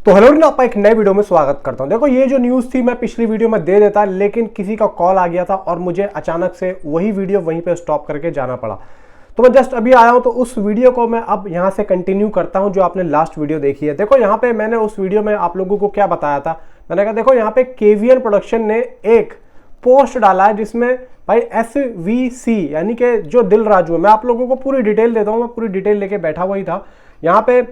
तो हेलो आपका एक नए वीडियो में स्वागत करता हूं। देखो ये जो न्यूज़ थी मैं पिछली वीडियो में दे देता, लेकिन किसी का कॉल आ गया था और मुझे अचानक से वही वीडियो वहीं पे स्टॉप करके जाना पड़ा। तो मैं जस्ट अभी आया हूं, तो उस वीडियो को मैं अब यहां से कंटिन्यू करता हूं जो आपने लास्ट वीडियो देखी है। देखो यहाँ पे मैंने उस वीडियो में आप लोगों को क्या बताया था, मैंने कहा देखो यहाँ पे केवीएन प्रोडक्शन ने एक पोस्ट डाला है जिसमें भाई SVC यानी कि जो दिल राजू है, मैं आप लोगों को पूरी डिटेल देता हूँ, मैं पूरी डिटेल लेके बैठा हुआ ही था यहाँ पे।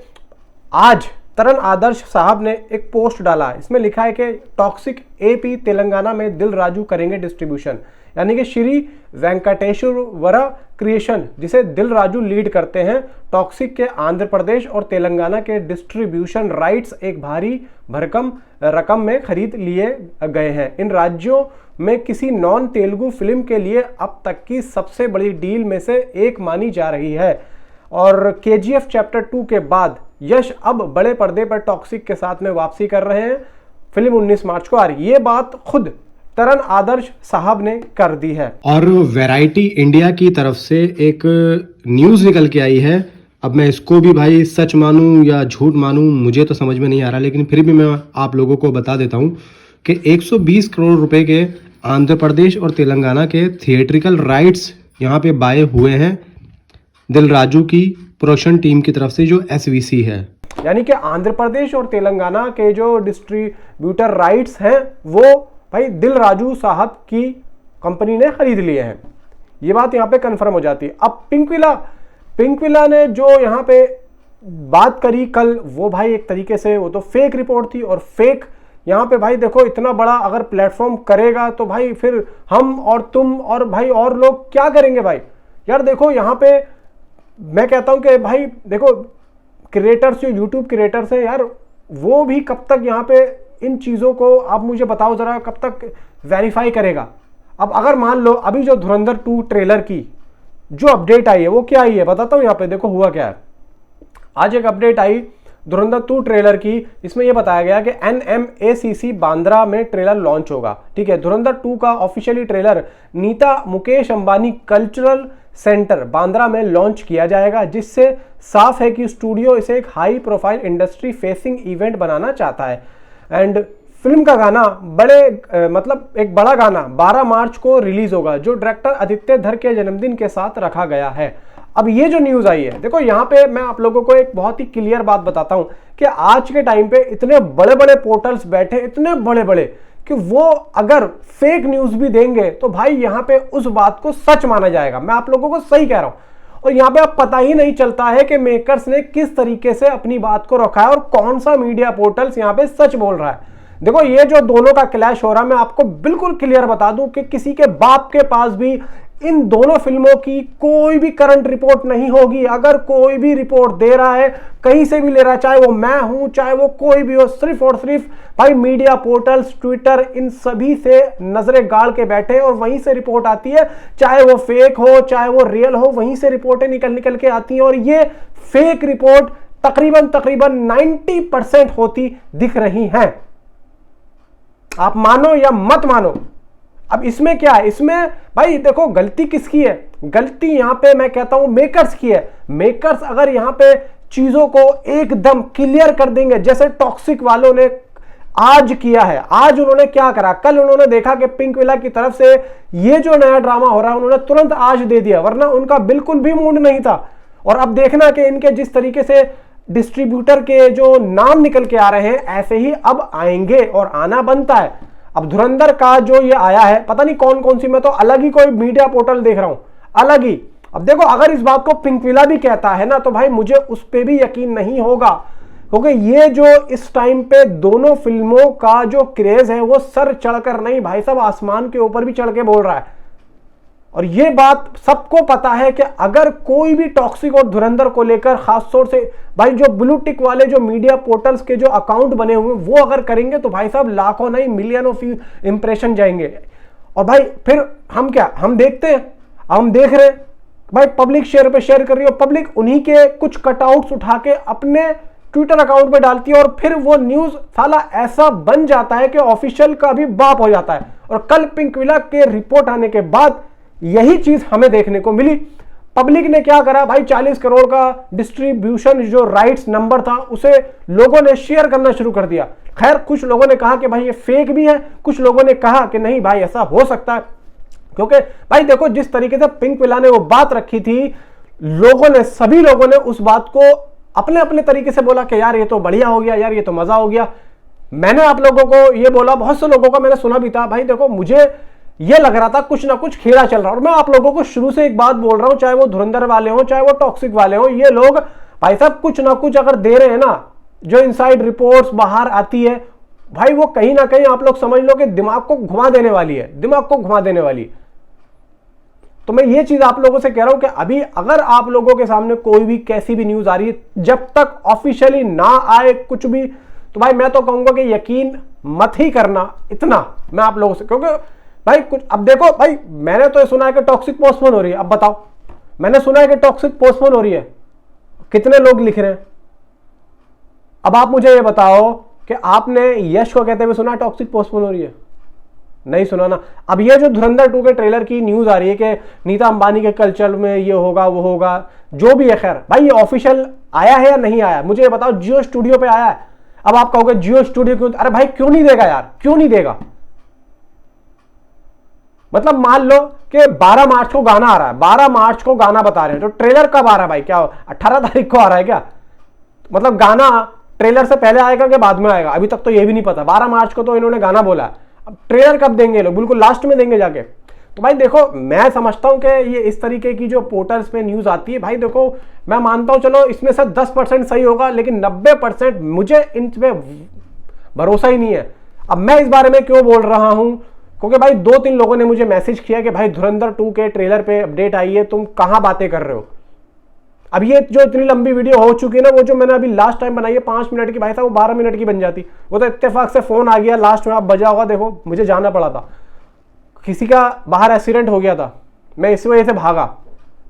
आज तरण आदर्श साहब ने एक पोस्ट डाला है, इसमें लिखा है कि टॉक्सिक AP तेलंगाना में दिल राजू करेंगे डिस्ट्रीब्यूशन, यानी कि श्री वेंकटेश्वर क्रिएशन जिसे दिल राजू लीड करते हैं, टॉक्सिक के आंध्र प्रदेश और तेलंगाना के डिस्ट्रीब्यूशन राइट्स एक भारी भरकम रकम में खरीद लिए गए हैं। इन राज्यों में किसी नॉन तेलुगु फिल्म के लिए अब तक की सबसे बड़ी डील में से एक मानी जा रही है और KGF चैप्टर 2 के बाद यश अब बड़े पर्दे पर टॉक्सिक के साथ में वापसी कर रहे हैं। फिल्म 19 मार्च को आ रही है। ये बात खुद तरण आदर्श साहब ने कर दी है। और वैरायटी इंडिया की तरफ से एक न्यूज़ निकल के आई है। अब मैं इसको भी भाई सच मानूं या झूठ मानूं मुझे तो समझ में नहीं आ रहा, लेकिन फिर भी मैं आप लोगों को बता देता हूं कि 120 करोड़ रुपए के आंध्र प्रदेश और तेलंगाना के थिएट्रिकल राइट्स यहाँ पे बाय हुए हैं दिल राजू की प्रोडक्शन टीम की तरफ से जो SVC है। यानी कि आंध्र प्रदेश और तेलंगाना के जो डिस्ट्रीब्यूटर राइट्स हैं वो भाई दिल राजू साहब की कंपनी ने खरीद लिए हैं। ये बात यहाँ पे कंफर्म हो जाती है। अब पिंकविला ने जो यहाँ पे बात करी कल, वो भाई एक तरीके से वो तो फेक रिपोर्ट थी। और फेक यहाँ पे भाई देखो इतना बड़ा अगर प्लेटफॉर्म करेगा तो भाई फिर हम और तुम और भाई और लोग क्या करेंगे भाई। यार देखो यहाँ पे मैं कहता हूं कि भाई देखो क्रिएटर्स जो यूट्यूब क्रिएटर्स हैं यार, वो भी कब तक यहाँ पे इन चीज़ों को आप मुझे बताओ ज़रा, कब तक वेरीफाई करेगा। अब अगर मान लो अभी जो धुरंधर 2 ट्रेलर की जो अपडेट आई है वो क्या आई है बताता हूँ। यहाँ पे देखो हुआ क्या है। आज एक अपडेट आई धुरंधर 2 ट्रेलर की, इसमें यह बताया गया कि NMACC बांद्रा में ट्रेलर लॉन्च होगा। ठीक है, धुरंधर 2 का officially trailer Nita Mukesh Ambani cultural centre Bandra में लॉन्च किया जाएगा, जिससे साफ है कि स्टूडियो इसे एक high profile industry facing event बनाना चाहता है। एंड फिल्म का गाना एक बड़ा गाना 12 मार्च को रिलीज होगा, जो डायरेक्टर आदित्य धर के जन्मदिन के साथ रखा गया है। अब ये जो न्यूज आई है, देखो यहाँ पे मैं आप लोगों को एक बहुत ही क्लियर बात बताता हूं कि आज के टाइम पे इतने बड़े बड़े पोर्टल्स बैठे, इतने बड़े बड़े, कि वो अगर फेक न्यूज भी देंगे तो भाई यहाँ पे उस बात को सच माना जाएगा। मैं आप लोगों को सही कह रहा हूं। और यहाँ पे अब पता ही नहीं चलता है कि मेकर्स ने किस तरीके से अपनी बात को रखा है और कौन सा मीडिया पोर्टल्स यहाँ पे सच बोल रहा है। देखो ये जो दोनों का क्लैश हो रहा है, मैं आपको बिल्कुल क्लियर बता दूं कि किसी के बाप के पास भी इन दोनों फिल्मों की कोई भी करंट रिपोर्ट नहीं होगी। अगर कोई भी रिपोर्ट दे रहा है, कहीं से भी ले रहा है, चाहे वो मैं हूं चाहे वो कोई भी हो, सिर्फ और सिर्फ भाई मीडिया पोर्टल्स, ट्विटर, इन सभी से नजरें गाड़ के बैठे और वहीं से रिपोर्ट आती है। चाहे वो फेक हो चाहे वो रियल हो, वहीं से रिपोर्टें निकल के आती हैं। और ये फेक रिपोर्ट तकरीबन 90% होती दिख रही हैं, आप मानो या मत मानो। अब इसमें क्या है, इसमें भाई देखो गलती किसकी है, गलती यहां पे मैं कहता हूं मेकर्स की है। मेकर्स अगर यहां पे चीजों को एकदम क्लियर कर देंगे, जैसे टॉक्सिक वालों ने आज किया है। आज उन्होंने क्या करा, कल उन्होंने देखा कि पिंकविला की तरफ से ये जो नया ड्रामा हो रहा है उन्होंने तुरंत आज दे दिया, वरना उनका बिल्कुल भी मूड नहीं था। और अब देखना कि इनके जिस तरीके से डिस्ट्रीब्यूटर के जो नाम निकल के आ रहे हैं, ऐसे ही अब आएंगे और आना बनता है। अब धुरंधर का जो ये आया है, पता नहीं कौन कौन सी, मैं तो अलग ही कोई मीडिया पोर्टल देख रहा हूं, अलग ही। अब देखो अगर इस बात को पिंकविला भी कहता है ना, तो भाई मुझे उस पर भी यकीन नहीं होगा, क्योंकि ये जो इस टाइम पे दोनों फिल्मों का जो क्रेज है वो सर चढ़कर नहीं भाई साहब, आसमान के ऊपर भी चढ़ के बोल रहा है। और ये बात सबको पता है कि अगर कोई भी टॉक्सिक और धुरंधर को लेकर खास तौर से भाई जो ब्लू टिक वाले जो मीडिया पोर्टल्स के जो अकाउंट बने हुए वो अगर करेंगे तो भाई साहब लाखों नहीं मिलियन ऑफ इंप्रेशन जाएंगे। और भाई फिर हम देखते हैं, हम देख रहे हैं भाई पब्लिक शेयर पे शेयर कर रही है, पब्लिक उन्हीं के कुछ कटआउट्स उठा के अपने ट्विटर अकाउंट पे डालती है और फिर वो न्यूज साला ऐसा बन जाता है कि ऑफिशियल का भी बाप हो जाता है। और कल पिंकविला के रिपोर्ट आने के बाद यही चीज हमें देखने को मिली। पब्लिक ने क्या करा भाई, 40 करोड़ का डिस्ट्रीब्यूशन जो राइट्स नंबर था उसे लोगों ने शेयर करना शुरू कर दिया। खैर कुछ लोगों ने कहा कि भाई ये फेक भी है, कुछ लोगों ने कहा कि नहीं भाई ऐसा हो सकता है, क्योंकि भाई देखो जिस तरीके से पिंक विला ने वो बात रखी थी, लोगों ने, सभी लोगों ने उस बात को अपने अपने तरीके से बोला कि यार ये तो बढ़िया हो गया, यार ये तो मजा हो गया। मैंने आप लोगों को ये बोला, बहुत से लोगों का मैंने सुना भी था, भाई देखो मुझे ये लग रहा था कुछ ना कुछ खेला चल रहा है। और मैं आप लोगों को शुरू से एक बात बोल रहा हूं, चाहे वो धुरंधर वाले हो चाहे वो टॉक्सिक वाले हो, ये लोग भाई साहब कुछ ना कुछ अगर दे रहे हैं ना, जो इनसाइड रिपोर्ट्स बाहर आती है भाई, वो कहीं ना कहीं आप लोग समझ लो कि दिमाग को घुमा देने वाली है, दिमाग को घुमा देने वाली है। तो मैं ये चीज आप लोगों से कह रहा हूं कि अभी अगर आप लोगों के सामने कोई भी कैसी भी न्यूज आ रही है, जब तक ऑफिशियली ना आए कुछ भी, तो भाई मैं तो कहूंगा कि यकीन मत ही करना, इतना मैं आप लोगों से, क्योंकि भाई कुछ, अब देखो भाई मैंने तो ये सुना है कि टॉक्सिक पोस्टपोन हो रही है, अब बताओ, मैंने सुना है कि टॉक्सिक पोस्टपोन हो रही है, कितने लोग लिख रहे हैं? अब आप मुझे ये बताओ कि आपने यश को कहते हुए सुना टॉक्सिक पोस्टपोन हो रही है? नहीं सुना ना। अब ये जो धुरंधर 2 के ट्रेलर की न्यूज आ रही है कि नीता अंबानी के कल्चर में ये होगा वो होगा, जो भी है, खैर भाई ये ऑफिशियल आया है या नहीं आया मुझे ये बताओ। जियो स्टूडियो पे आया है। अब आप कहोगे जियो स्टूडियो क्यों, अरे भाई क्यों नहीं देगा यार, क्यों नहीं देगा? मतलब मान लो कि 12 मार्च को गाना आ रहा है, 12 मार्च को गाना बता रहे हैं, तो ट्रेलर कब आ रहा है भाई? क्या 18 तारीख को आ रहा है क्या? मतलब गाना ट्रेलर से पहले आएगा कि बाद में आएगा, अभी तक तो ये भी नहीं पता। 12 मार्च को तो इन्होंने गाना बोला, अब ट्रेलर कब देंगे लोग? बिल्कुल लास्ट में देंगे जाके। तो भाई देखो मैं समझता हूं कि ये इस तरीके की जो पोर्टल्स पे न्यूज आती है, भाई देखो मैं मानता हूं चलो इसमें से 10% सही होगा, लेकिन 90% मुझे इन पे भरोसा ही नहीं है। अब मैं इस बारे में क्यों बोल रहा हूं, क्योंकि भाई 2-3 लोगों ने मुझे मैसेज किया कि भाई धुरंधर 2 के ट्रेलर पे अपडेट आई है, तुम कहां बातें कर रहे हो? अब ये जो इतनी लंबी वीडियो हो चुकी है ना, वो जो मैंने अभी लास्ट टाइम बनाई है 5 मिनट की, भाई साहब वो 12 मिनट की बन जाती। वो तो इत्तेफाक से फोन आ गया लास्ट में, आप बजा होगा, देखो मुझे जाना पड़ा था, किसी का बाहर एक्सीडेंट हो गया था, मैं इस वजह से भागा,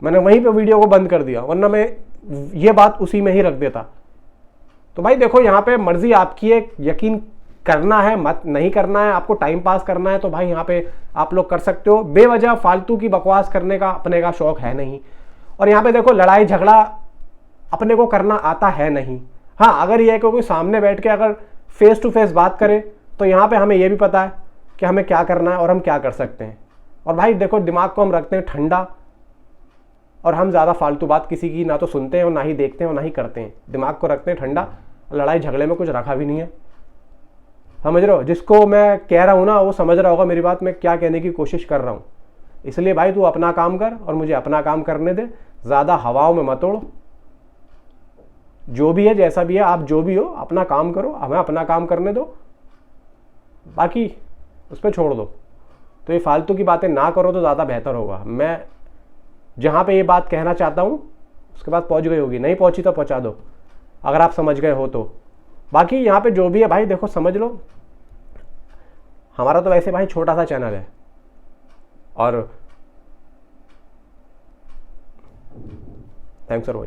मैंने वहीं पे वीडियो को बंद कर दिया, वरना मैं ये बात उसी में ही रख देता। तो भाई देखो यहाँ पे मर्जी आपकी है, यकीन करना है मत नहीं करना है, आपको टाइम पास करना है तो भाई यहाँ पे आप लोग कर सकते हो। बेवजह फालतू की बकवास करने का अपने का शौक है नहीं। और यहाँ पे देखो लड़ाई झगड़ा अपने को करना आता है नहीं। हाँ अगर ये है कि कोई सामने बैठ के अगर फेस टू फेस बात करे, तो यहाँ पे हमें ये भी पता है कि हमें क्या करना है और हम क्या कर सकते हैं। और भाई देखो दिमाग को हम रखते हैं ठंडा, और हम ज़्यादा फालतू बात किसी की ना तो सुनते हैं और ना ही देखते हैं और ना ही करते हैं। दिमाग को रखते हैं ठंडा, लड़ाई झगड़े में कुछ रखा भी नहीं है, समझ रहे हो? जिसको मैं कह रहा हूँ ना वो समझ रहा होगा मेरी बात मैं क्या कहने की कोशिश कर रहा हूँ। इसलिए भाई तू अपना काम कर और मुझे अपना काम करने दे, ज़्यादा हवाओं में मत उड़। जो भी है जैसा भी है, आप जो भी हो अपना काम करो, हमें अपना काम करने दो, बाकी उस पर छोड़ दो। तो ये फालतू की बातें ना करो तो ज़्यादा बेहतर होगा। मैं जहाँ पे ये बात कहना चाहता हूँ उसके बाद पहुँच गई होगी, नहीं पहुँची तो पहुँचा दो अगर आप समझ गए हो तो। बाकी यहाँ पे जो भी है भाई देखो समझ लो, हमारा तो वैसे भाई छोटा सा चैनल है, और थैंक्स फॉर वॉचिंग।